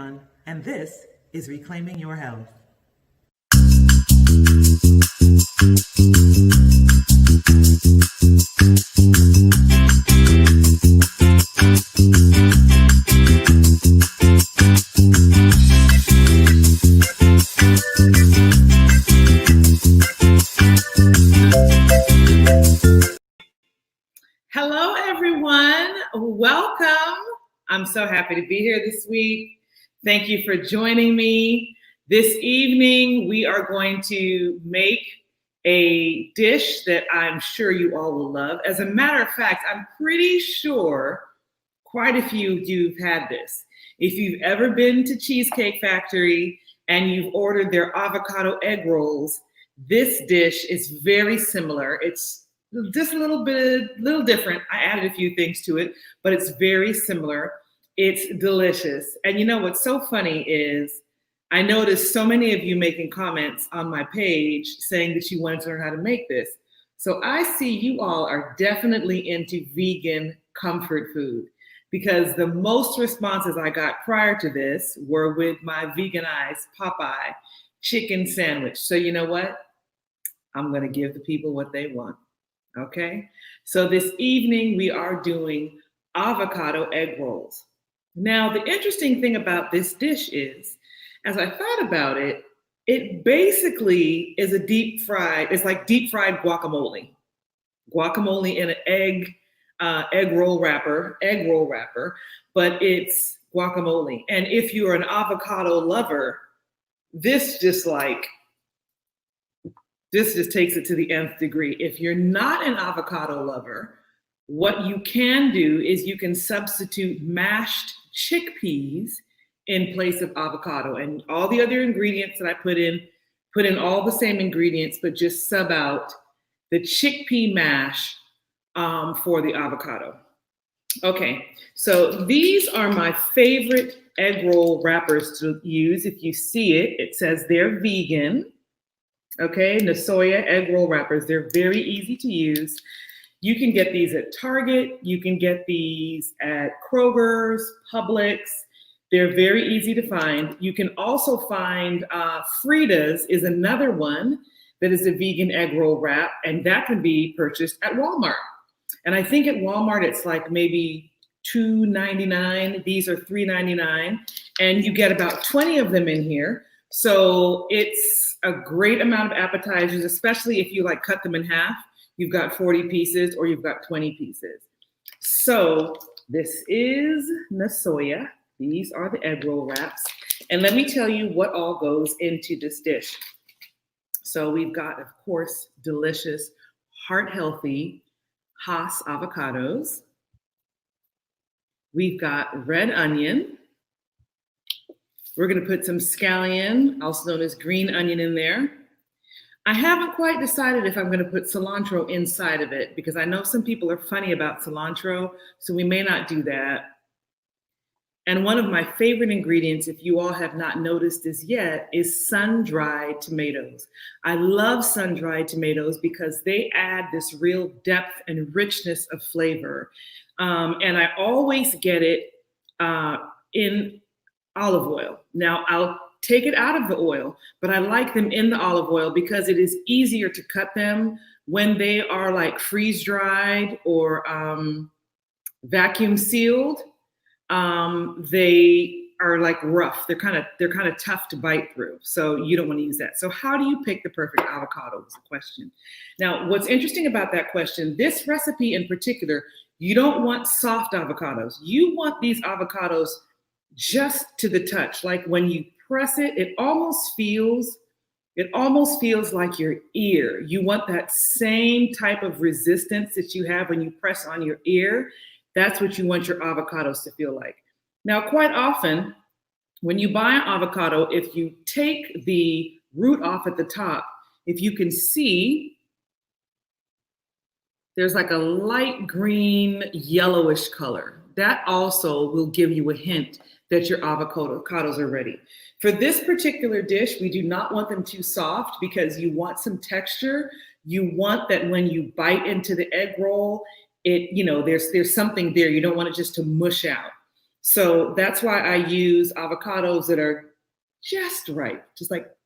Péan, and this is Reclaiming Your Health. Hello, everyone. Welcome. I'm so happy to be here this week. Thank you for joining me. This evening, we are going to make a dish that I'm sure you all will love. As a matter of fact, I'm pretty sure quite a few of you have had this. If you've ever been to Cheesecake Factory and you've ordered their avocado egg rolls, this dish is very similar. It's just a little different. I added a few things to it, but it's very similar. It's delicious. And you know what's so funny is I noticed so many of you making comments on my page saying that you wanted to learn how to make this. So I see you all are definitely into vegan comfort food, because the most responses I got prior to this were with my veganized Popeye chicken sandwich. So you know what? I'm going to give the people what they want. Okay, so this evening we are doing avocado egg rolls. Now, the interesting thing about this dish is, as I thought about it, it basically is it's like deep fried guacamole. Guacamole in an egg roll wrapper, but it's guacamole. And if you're an avocado lover, this just takes it to the nth degree. If you're not an avocado lover, what you can do is you can substitute mashed chickpeas in place of avocado, and all the other ingredients that I put in all the same ingredients, but just sub out the chickpea mash for the avocado. Okay, so these are my favorite egg roll wrappers to use. If you see it, it says they're vegan. Okay, Nasoya egg roll wrappers. They're very easy to use. You can get these at Target. You can get these at Kroger's, Publix. They're very easy to find. You can also find Frida's is another one that is a vegan egg roll wrap, and that can be purchased at Walmart. And I think at Walmart it's like maybe $2.99. These are $3.99, and you get about 20 of them in here. So it's a great amount of appetizers, especially if you cut them in half. You've got 40 pieces or you've got 20 pieces. So this is Nasoya. These are the egg roll wraps. And let me tell you what all goes into this dish. So we've got, of course, delicious, heart-healthy Hass avocados. We've got red onion. We're going to put some scallion, also known as green onion, in there. I haven't quite decided if I'm going to put cilantro inside of it, because I know some people are funny about cilantro, so we may not do that. And one of my favorite ingredients, if you all have not noticed this yet, is sun-dried tomatoes. I love sun-dried tomatoes because they add this real depth and richness of flavor. And I always get it in olive oil. Now, I'll take it out of the oil, but I like them in the olive oil because it is easier to cut them when they are freeze dried or vacuum sealed. They are rough. They're kind of tough to bite through. So you don't want to use that. So how do you pick the perfect avocado is the question. Now, what's interesting about that question, this recipe in particular, you don't want soft avocados. You want these avocados just to the touch. Like when you press it, it almost feels like your ear. You want that same type of resistance that you have when you press on your ear. That's what you want your avocados to feel like. Now, quite often, when you buy an avocado, if you take the root off at the top, if you can see, there's like a light green, yellowish color. That also will give you a hint that your avocados are ready. For this particular dish, we do not want them too soft because you want some texture. You want that when you bite into the egg roll, there's something there. You don't want it just to mush out. So that's why I use avocados that are just right,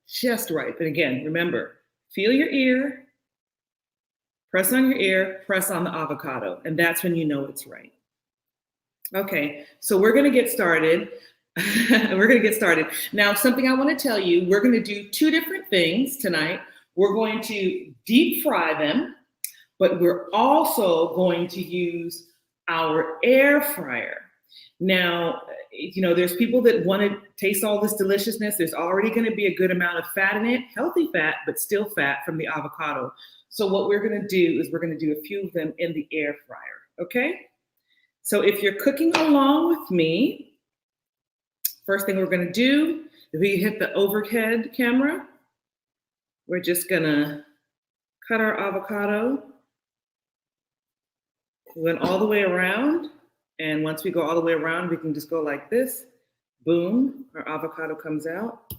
just right. But again, remember, feel your ear, press on your ear, press on the avocado, and that's when you know it's right. Okay, so we're gonna get started. We're gonna get started. Now, something I wanna tell you, we're gonna do two different things tonight. We're going to deep fry them, but we're also going to use our air fryer. Now, there's people that want to taste all this deliciousness. There's already going to be a good amount of fat in it, healthy fat, but still fat from the avocado. So what we're going to do is we're going to do a few of them in the air fryer, okay? So if you're cooking along with me, first thing we're going to do, if we hit the overhead camera, we're just going to cut our avocado. We went all the way around. And once we go all the way around, we can just go like this. Boom, our avocado comes out.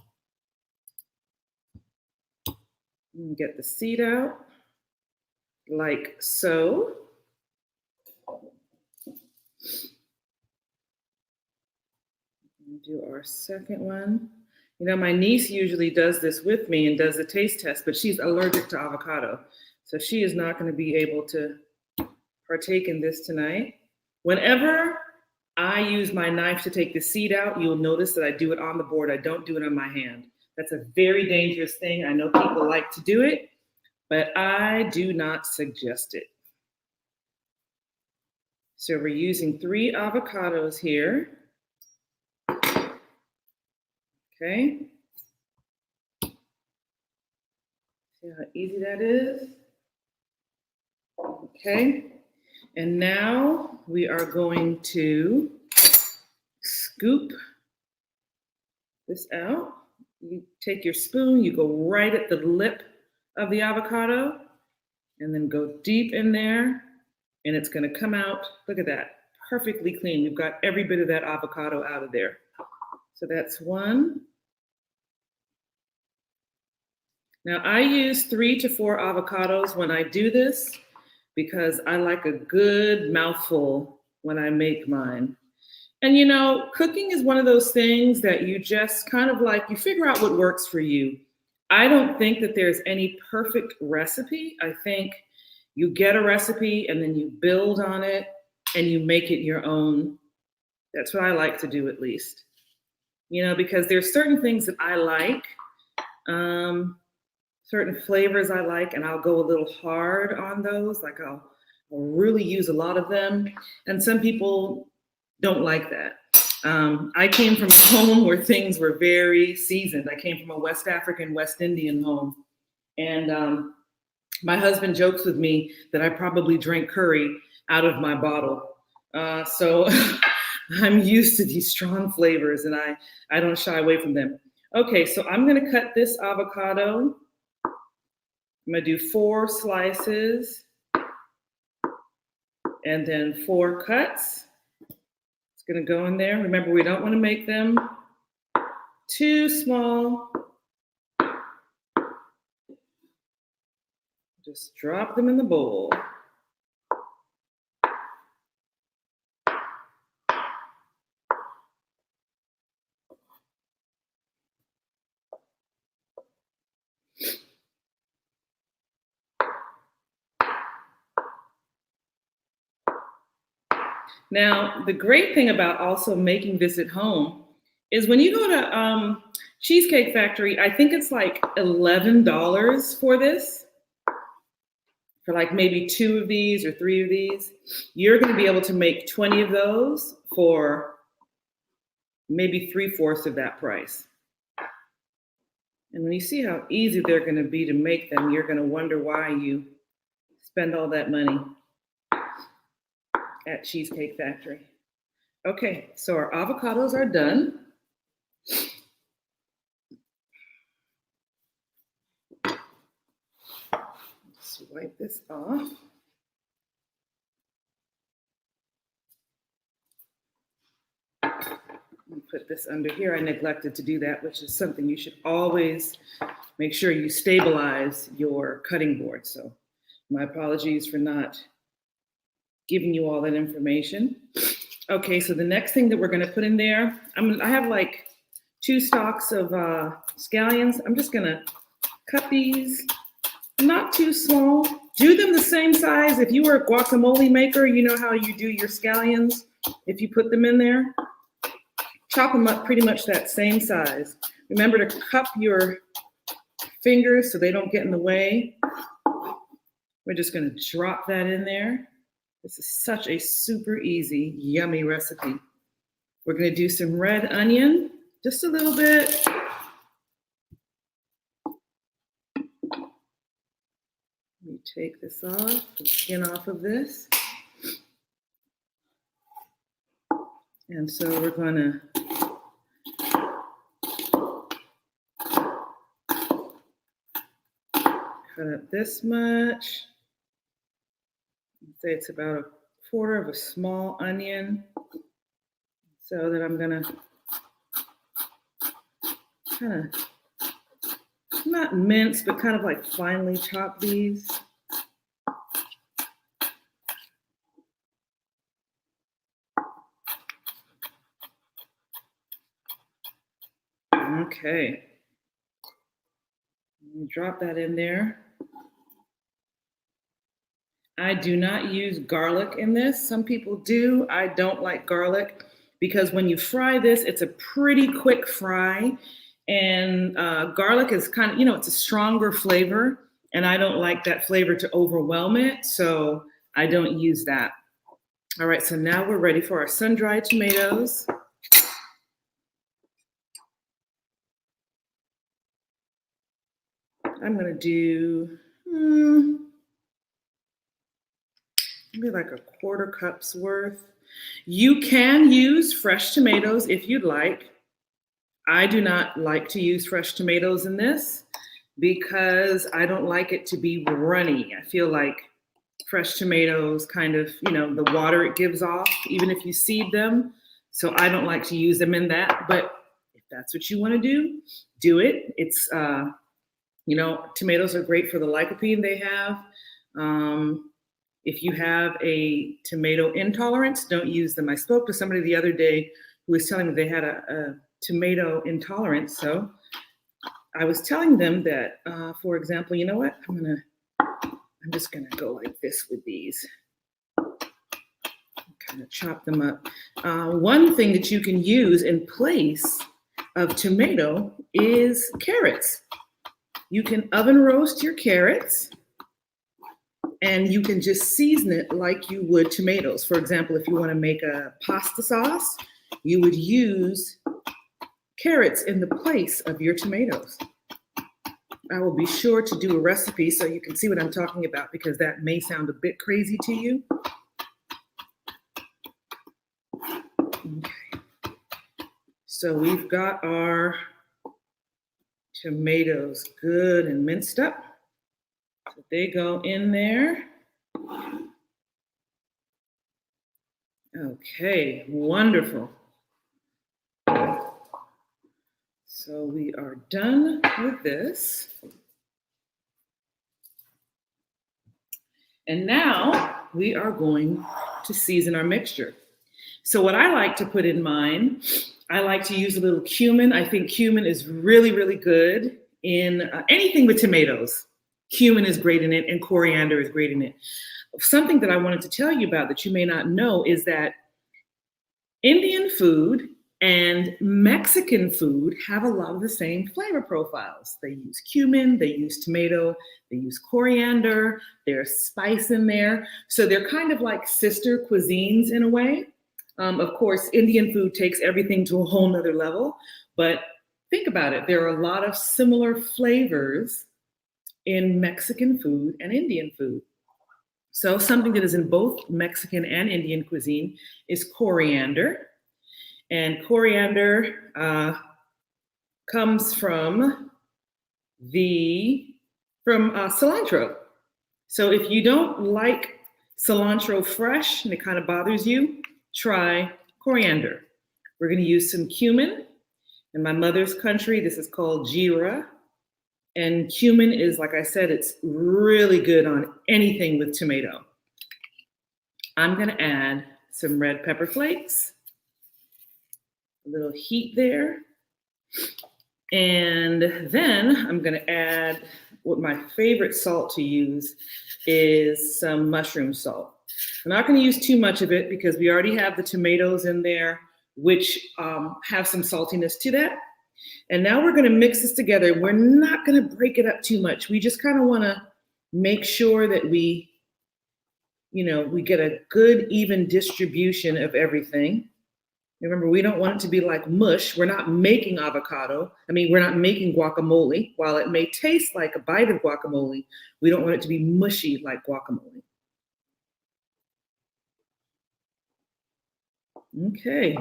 And get the seed out, like so. And do our second one. My niece usually does this with me and does the taste test, but she's allergic to avocado. So she is not going to be able to partake in this tonight. Whenever I use my knife to take the seed out, you'll notice that I do it on the board. I don't do it on my hand. That's a very dangerous thing. I know people like to do it, but I do not suggest it. So we're using 3 avocados here. Okay. See how easy that is? Okay. And now we are going to scoop this out. You take your spoon, you go right at the lip of the avocado, and then go deep in there, and it's going to come out, look at that, perfectly clean. We've got every bit of that avocado out of there. So that's one. Now I use 3 to 4 avocados when I do this, because I like a good mouthful when I make mine. And cooking is one of those things that you just kind of you figure out what works for you. I don't think that there's any perfect recipe. I think you get a recipe and then you build on it and you make it your own. That's what I like to do, at least. Because there's certain things that I like, certain flavors I like, and I'll go a little hard on those. Like I'll really use a lot of them. And some people don't like that. I came from a home where things were very seasoned. I came from a West African, West Indian home. And my husband jokes with me that I probably drank curry out of my bottle. So I'm used to these strong flavors, and I don't shy away from them. Okay, so I'm gonna cut this avocado. I'm gonna do 4 slices and then 4 cuts. It's gonna go in there. Remember, we don't wanna make them too small. Just drop them in the bowl. Now, the great thing about also making this at home is when you go to Cheesecake Factory, I think it's like $11 for this, for like maybe 2 of these or 3 of these. You're going to be able to make 20 of those for maybe 3/4 of that price. And when you see how easy they're going to be to make them, you're going to wonder why you spend all that money at Cheesecake Factory. Okay, so our avocados are done. Just wipe this off. Put this under here. I neglected to do that, which is something you should always make sure you stabilize your cutting board. So my apologies for not giving you all that information. Okay, so the next thing that we're gonna put in there, I have like 2 stalks of scallions. I'm just gonna cut these not too small. Do them the same size. If you were a guacamole maker, you know how you do your scallions. If you put them in there, chop them up pretty much that same size. Remember to cup your fingers so they don't get in the way. We're just gonna drop that in there. This is such a super easy, yummy recipe. We're gonna do some red onion, just a little bit. Let me take this off, the skin off of this. And so we're gonna cut up this much. I'd say it's about 1/4 of a small onion. So that I'm gonna kind of, not mince, but kind of like finely chop these. Okay. Drop that in there. I do not use garlic in this. Some people do. I don't like garlic because when you fry this, it's a pretty quick fry. And garlic is kind of, it's a stronger flavor. And I don't like that flavor to overwhelm it. So I don't use that. All right, so now we're ready for our sun-dried tomatoes. I'm gonna do maybe like 1/4 cup's worth. You can use fresh tomatoes if you'd like. I do not like to use fresh tomatoes in this because I don't like it to be runny. I feel like fresh tomatoes kind of, the water it gives off, even if you seed them. So I don't like to use them in that, but if that's what you want to do it. It's, tomatoes are great for the lycopene they have. If you have a tomato intolerance, don't use them. I spoke to somebody the other day who was telling me they had a tomato intolerance. So I was telling them that, for example, you know what? I'm just gonna go like this with these. Kind of chop them up. One thing that you can use in place of tomato is carrots. You can oven roast your carrots and you can just season it like you would tomatoes. For example, if you want to make a pasta sauce, you would use carrots in the place of your tomatoes. I will be sure to do a recipe so you can see what I'm talking about because that may sound a bit crazy to you. Okay. So we've got our tomatoes good and minced up. So they go in there. Okay, wonderful. So we are done with this. And now we are going to season our mixture. So what I like to put in mine, I like to use a little cumin. I think cumin is really, really good in anything with tomatoes. Cumin is great in it and coriander is great in it. Something that I wanted to tell you about that you may not know is that Indian food and Mexican food have a lot of the same flavor profiles. They use cumin, they use tomato, they use coriander, there's spice in there. So they're kind of like sister cuisines in a way. Of course, Indian food takes everything to a whole nother level, but think about it. There are a lot of similar flavors in Mexican food and Indian food. So something that is in both Mexican and Indian cuisine is coriander. And coriander comes from cilantro. So if you don't like cilantro fresh and it kind of bothers you, try coriander. We're going to use some cumin. In my mother's country, this is called jeera. And cumin is, like I said, it's really good on anything with tomato. I'm going to add some red pepper flakes, a little heat there. And then I'm gonna add what my favorite salt to use is some mushroom salt. I'm not gonna use too much of it because we already have the tomatoes in there, which have some saltiness to that. And now we're gonna mix this together. We're not gonna break it up too much. We just kind of wanna make sure that we get a good, even distribution of everything. Remember, we don't want it to be like mush. We're not making avocado. We're not making guacamole. While it may taste like a bite of guacamole, we don't want it to be mushy like guacamole. Okay,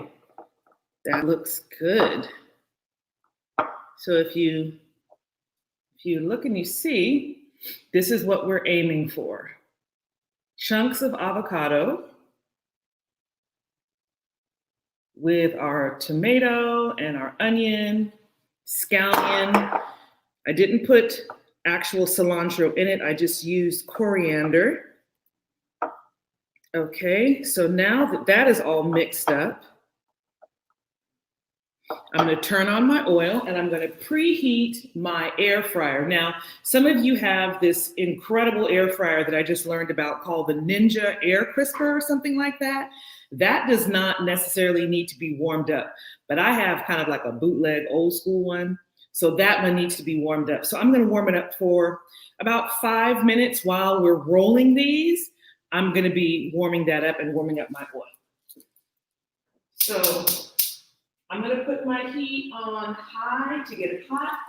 that looks good. So if you look and you see, this is what we're aiming for. Chunks of avocado with our tomato and our onion, scallion. I didn't put actual cilantro in it. I just used coriander. Okay, so now that that is all mixed up, I'm going to turn on my oil and I'm going to preheat my air fryer. Now, some of you have this incredible air fryer that I just learned about called the Ninja Air Crisper or something like that. That does not necessarily need to be warmed up, but I have kind of like a bootleg old school one. So that one needs to be warmed up. So I'm going to warm it up for about 5 minutes while we're rolling these. I'm going to be warming that up and warming up my oil. So I'm going to put my heat on high to get it hot.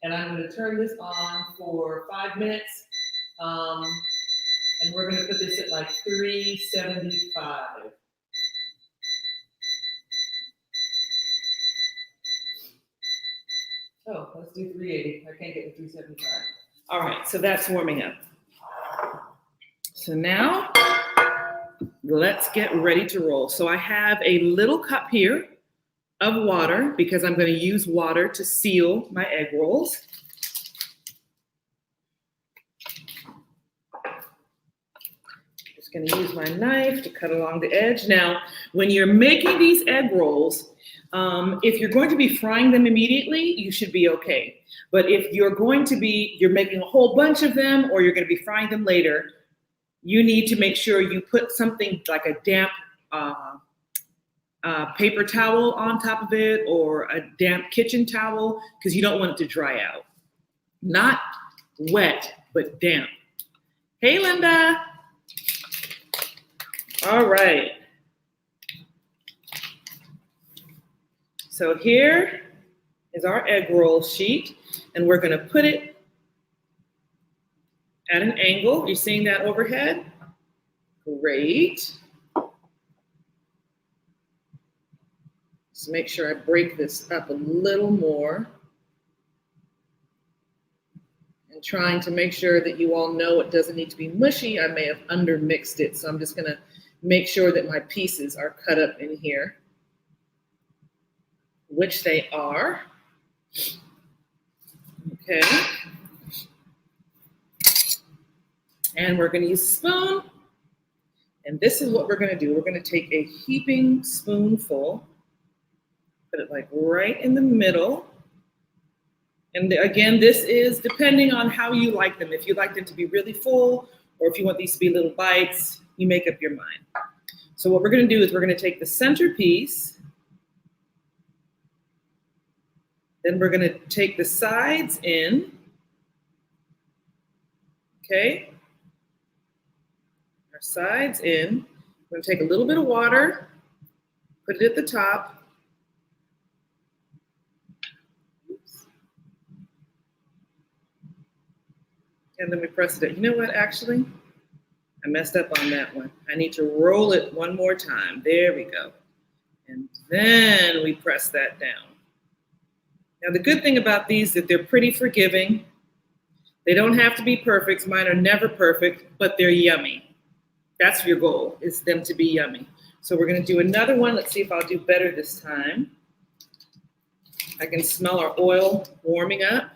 And I'm going to turn this on for 5 minutes. And we're going to put this at like 375. Oh, let's do 380. I can't get to 375. All right, so that's warming up. So now let's get ready to roll. So I have a little cup here of water because I'm going to use water to seal my egg rolls. Just going to use my knife to cut along the edge. Now, when you're making these egg rolls, if you're going to be frying them immediately, you should be okay. But if you're making a whole bunch of them or you're going to be frying them later, you need to make sure you put something like a damp paper towel on top of it or a damp kitchen towel because you don't want it to dry out. Not wet, but damp. Hey, Linda. All right. So here is our egg roll sheet, and we're going to put it at an angle. You're seeing that overhead? Great. Just make sure I break this up a little more. And trying to make sure that you all know it doesn't need to be mushy. I may have undermixed it, so I'm just gonna make sure that my pieces are cut up in here, which they are. Okay. And we're going to use a spoon. And this is what we're going to do. We're going to take a heaping spoonful, put it like right in the middle. And again, this is depending on how you like them. If you like them to be really full, or if you want these to be little bites, you make up your mind. So what we're going to do is we're going to take the center piece. Then we're going to take the sides in. Okay. Our sides in. We're going to take a little bit of water, put it at the top. Oops. And then we press it. You know what, actually? I messed up on that one. I need to roll it one more time. There we go. And then we press that down. Now, the good thing about these is that they're pretty forgiving. They don't have to be perfect. Mine are never perfect, but they're yummy. That's your goal, is them to be yummy. So we're going to do another one. Let's see if I'll do better this time. I can smell our oil warming up.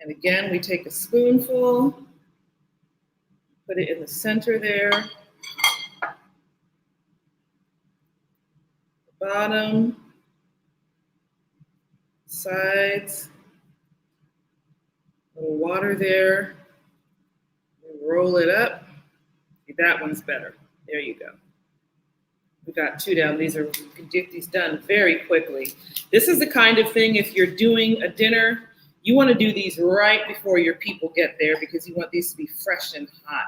And again, we take a spoonful, put it in the center there. bottom, sides, a little water there. Roll it up. That one's better. There you go. We got 2 down. These are, you can get these done very quickly. This is the kind of thing, if you're doing a dinner, you want to do these right before your people get there because you want these to be fresh and hot.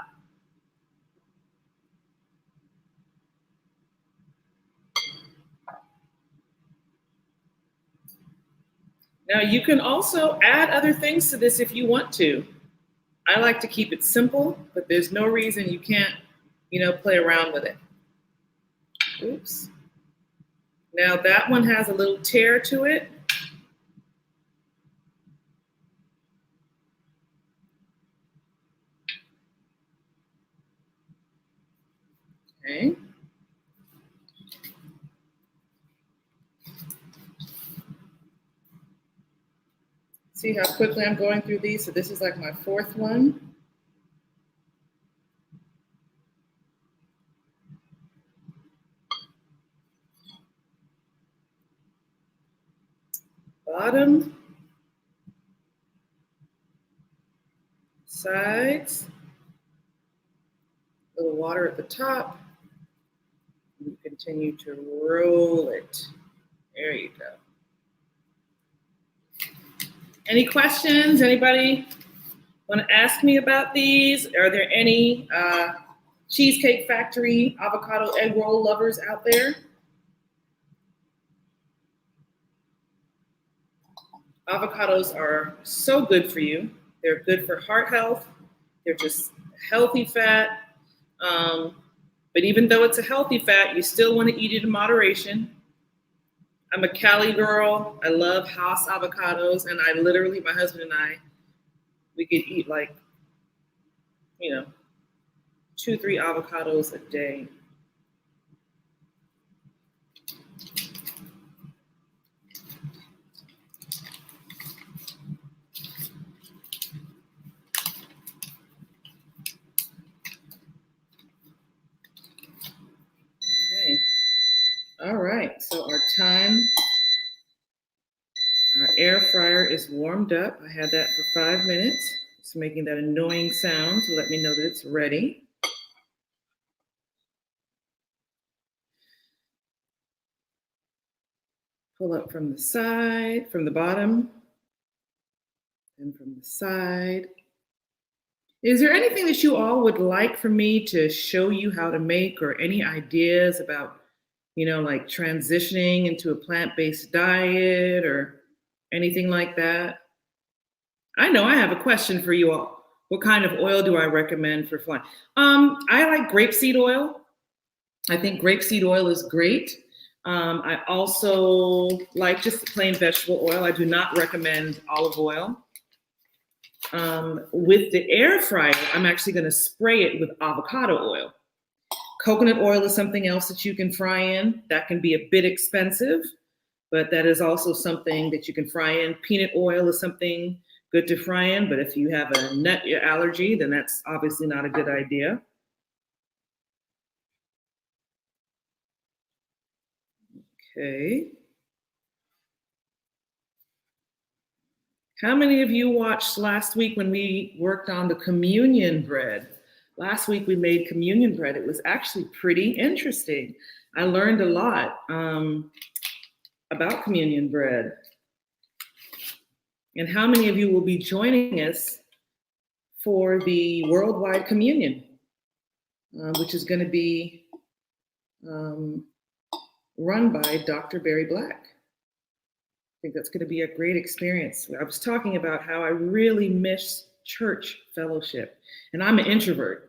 Now you can also add other things to this if you want to. I like to keep it simple, but there's no reason you can't, play around with it. Oops. Now that one has a little tear to it. Okay. See how quickly I'm going through these? So this is like my 4th one. Bottom, sides, a little water at the top. You continue to roll it. There you go. Any questions? Anybody want to ask me about these? Are there any Cheesecake Factory avocado egg roll lovers out there? Avocados are so good for you. They're good for heart health. They're just healthy fat. But even though it's a healthy fat, you still want to eat it in moderation. I'm a Cali girl. I love Hass avocados. And I literally, my husband and I, we could eat like, 2, 3 avocados a day. Okay. All right. So our air fryer is warmed up. I had that for 5 minutes. It's making that annoying sound to let me know that it's ready. Pull up from the side, from the bottom, and from the side. Is there anything that you all would like for me to show you how to make, or any ideas about, like transitioning into a plant-based diet or anything like that? I know I have a question for you all. What kind of oil do I recommend for flying? I like grapeseed oil. I think grapeseed oil is great. I also like just plain vegetable oil. I do not recommend olive oil. With the air fryer, I'm actually going to spray it with avocado oil. Coconut oil is something else that you can fry in. That can be a bit expensive, but that is also something that you can fry in. Peanut oil is something good to fry in, but if you have a nut allergy, then that's obviously not a good idea. Okay. How many of you watched last week when we worked on the communion bread? Last week we made communion bread. It was actually pretty interesting. I learned a lot about communion bread. And how many of you will be joining us for the worldwide communion, which is going to be run by Dr. Barry Black? I think that's going to be a great experience. I was talking about how I really miss church fellowship, and I'm an introvert,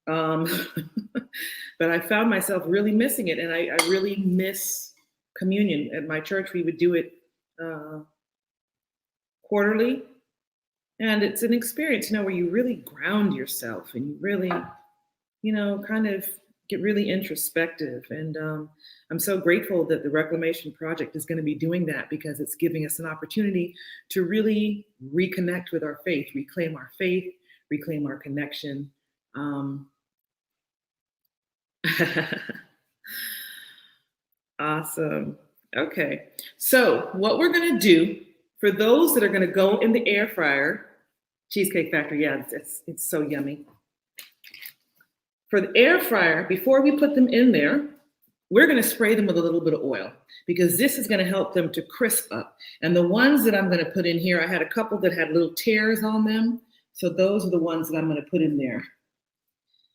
but I found myself really missing it, and I really miss communion. At my church, we would do it quarterly, and it's an experience, where you really ground yourself and you really, kind of get really introspective. And I'm so grateful that the Reclamation Project is going to be doing that, because it's giving us an opportunity to really reconnect with our faith, reclaim our connection. Awesome. Okay. So what we're going to do for those that are going to go in the air fryer, Cheesecake Factory, yeah, it's so yummy. For the air fryer, before we put them in there, we're going to spray them with a little bit of oil because this is going to help them to crisp up. And the ones that I'm going to put in here, I had a couple that had little tears on them. So those are the ones that I'm going to put in there.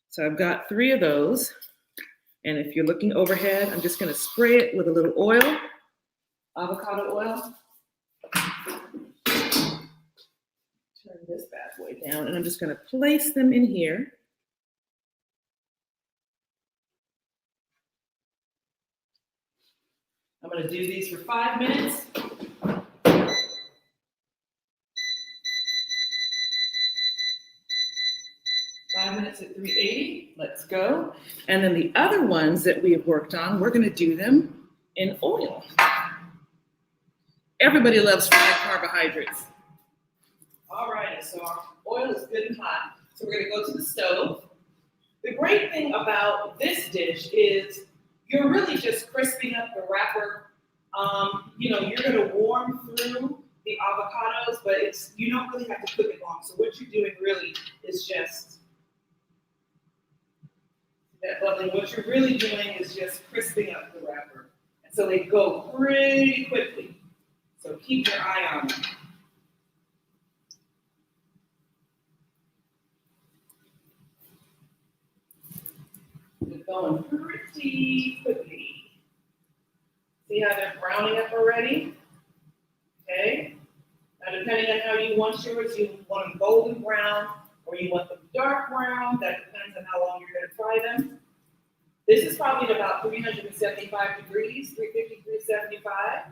So I've got 3 of those. And if you're looking overhead, I'm just going to spray it with a little oil, avocado oil. Turn this bad boy down, and I'm just going to place them in here. I'm going to do these for 5 minutes. 5 minutes at 380. Let's go. And then the other ones that we have worked on, we're going to do them in oil. Everybody loves fried carbohydrates. All right, so our oil is good and hot. So we're going to go to the stove. The great thing about this dish is you're really just crisping up the wrapper. You're going to warm through the avocados, but you don't really have to cook it long. So what you're doing really is just that bubbling. What you're really doing is just crisping up the wrapper. And so they go pretty quickly. So keep your eye on them. They're going pretty quickly. See how they're browning up already? Okay. Now, depending on how you want yours, you want them golden brown or you want them dark brown. That depends on how long you're going to fry them. This is probably at about 375 degrees, 350, 375.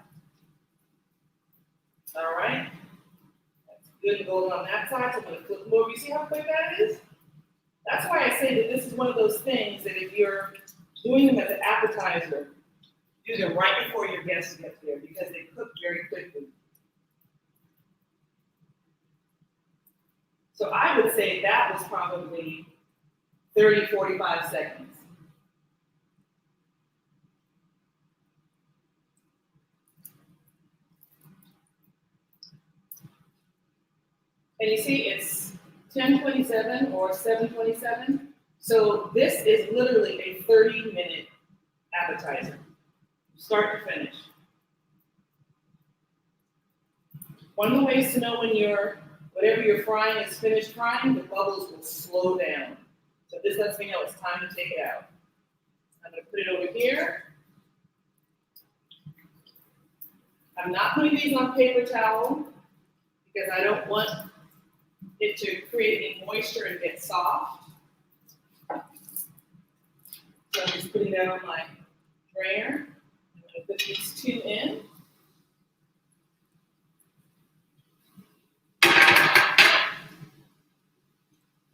All right. That's good to go on that side. So I'm going to flip them over. You see how quick that is? That's why I say that this is one of those things that if you're doing them as an appetizer, do them right before your guests get there because they cook very quickly. So I would say that was probably 30, 45 seconds. And you see it's 10:27 or 7:27. So this is literally a 30-minute appetizer, start to finish. One of the ways to know when whatever you're frying is finished frying, the bubbles will slow down. So this lets me know it's time to take it out. I'm going to put it over here. I'm not putting these on paper towel because I don't want it to create any moisture and get soft. So I'm just putting that on my drainer. I'm going to put these 2 in.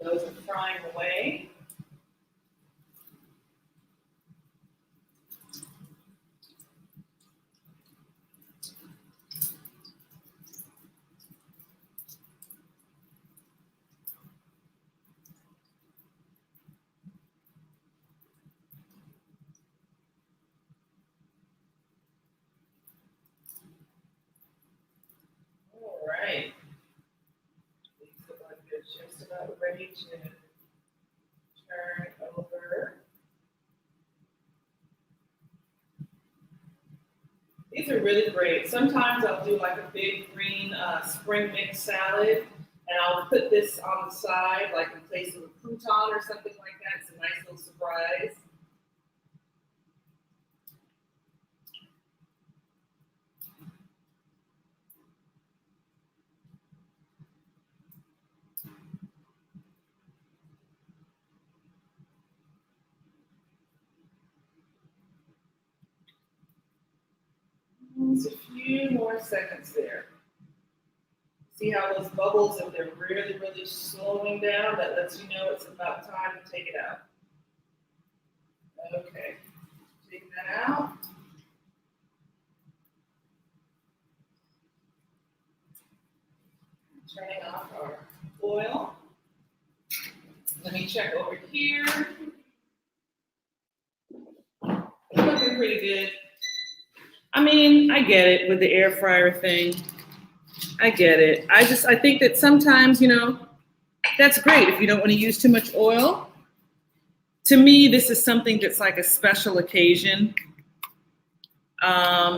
Those are frying away. All right. Just about ready to turn over. These are really great. Sometimes I'll do like a big green spring mix salad, and I'll put this on the side, like in place of a crouton or something like that. It's a nice little surprise. Just a few more seconds there. See how those bubbles, if they're really, really slowing down, that lets you know it's about time to take it out. Okay, take that out. Turning off our oil. Let me check over here. It's looking pretty good. I mean, I get it with the air fryer thing. I get it. I think that sometimes, that's great if you don't want to use too much oil. To me, this is something that's like a special occasion.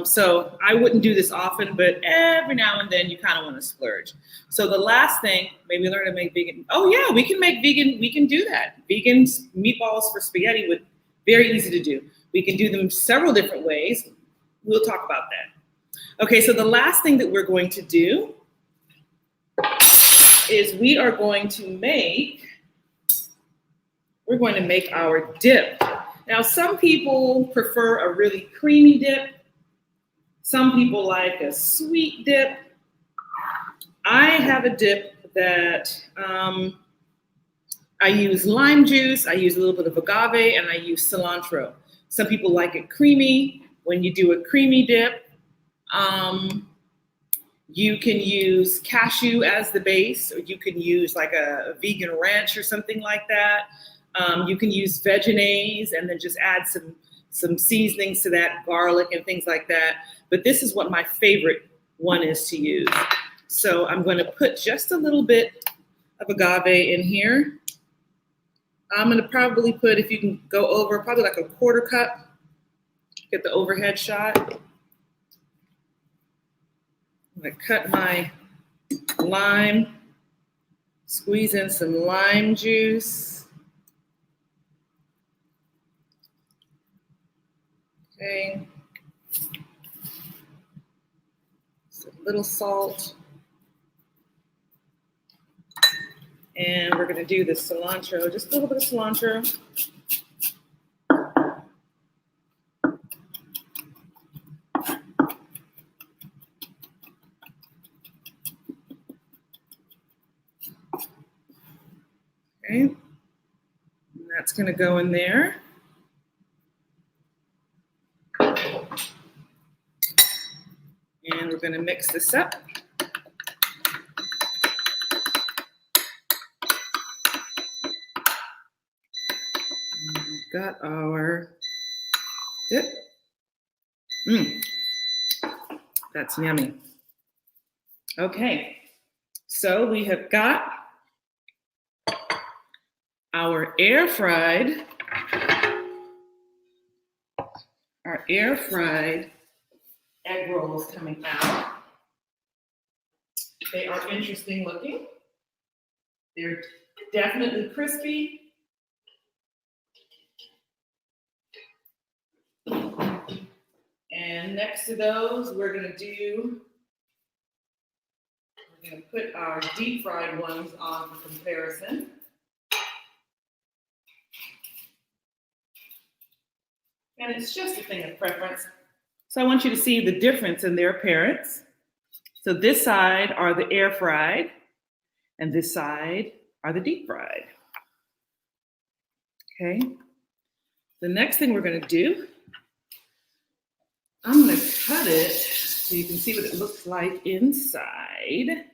So I wouldn't do this often, but every now and then you kind of want to splurge. So the last thing, maybe learn to make vegan. Oh yeah, we can make vegan. We can do that. Vegan meatballs for spaghetti would very easy to do. We can do them several different ways. We'll talk about that. Okay, so the last thing that we're going to do is we're going to make our dip. Now, some people prefer a really creamy dip. Some people like a sweet dip. I have a dip that I use lime juice, I use a little bit of agave, and I use cilantro. Some people like it creamy. When you do a creamy dip, you can use cashew as the base, or you can use like a vegan ranch or something like that. You can use Vegenaise and then just add some seasonings to that, garlic and things like that. But this is what my favorite one is to use. So I'm going to put just a little bit of agave in here. I'm going to probably put, if you can go over, probably like a quarter cup. Get the overhead shot. I'm going to cut my lime, squeeze in some lime juice. Okay. Some little salt. And we're going to do the cilantro, just a little bit of cilantro. Okay, and that's going to go in there. And we're going to mix this up. And we've got our dip. That's yummy. Okay, so we have got our air fried egg rolls coming out. They are interesting looking. They're definitely crispy. And next to those, we're gonna put our deep fried ones on for comparison. And it's just a thing of preference. So I want you to see the difference in their appearance. So this side are the air fried, and this side are the deep fried. Okay. The next thing we're gonna do, I'm gonna cut it so you can see what it looks like inside.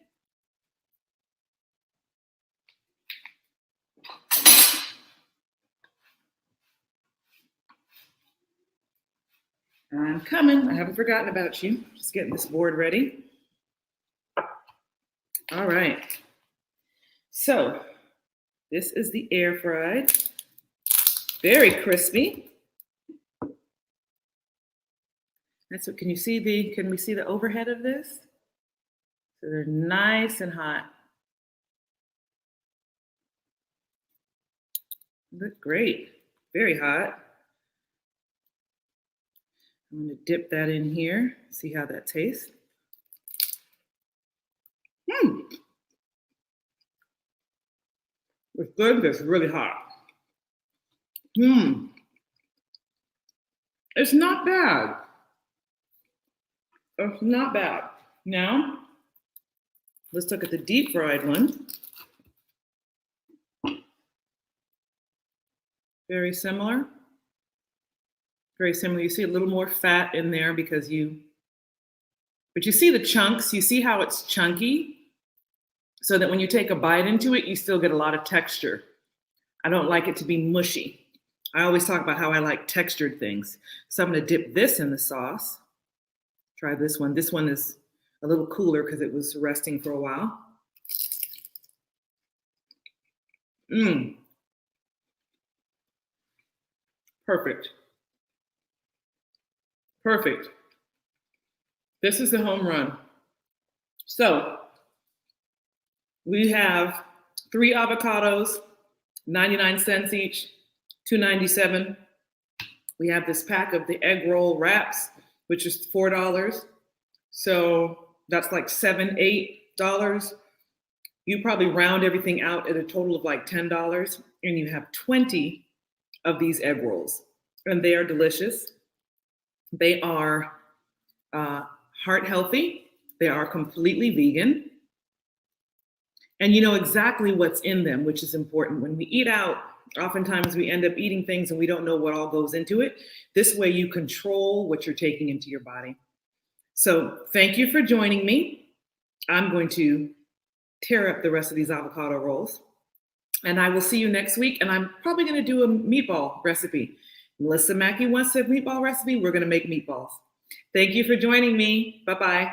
I'm coming. I haven't forgotten about you. Just getting this board ready. All right. So this is the air fried. Very crispy. That's what, can we see the overhead of this? So they're nice and hot. Look great. Very hot. I'm going to dip that in here, see how that tastes. It's good, but it's really hot. It's not bad. It's not bad. Now, let's look at the deep fried one. Very similar. Very similar. You see a little more fat in there because but you see the chunks, you see how it's chunky, so that when you take a bite into it, you still get a lot of texture. I don't like it to be mushy. I always talk about how I like textured things. So I'm gonna dip this in the sauce. Try this one. This one is a little cooler because it was resting for a while. Perfect. Perfect. This is the home run. So we have 3 avocados, 99 cents each, $2.97. We have this pack of the egg roll wraps, which is $4. So that's like $7, $8. You probably round everything out at a total of like $10, and you have 20 of these egg rolls, and they are delicious. They are heart healthy. They are completely vegan. And you know exactly what's in them, which is important. When we eat out, oftentimes we end up eating things and we don't know what all goes into it. This way you control what you're taking into your body. So thank you for joining me. I'm going to tear up the rest of these avocado rolls. And I will see you next week. And I'm probably going to do a meatball recipe. Melissa Mackey wants a meatball recipe. We're going to make meatballs. Thank you for joining me. Bye-bye.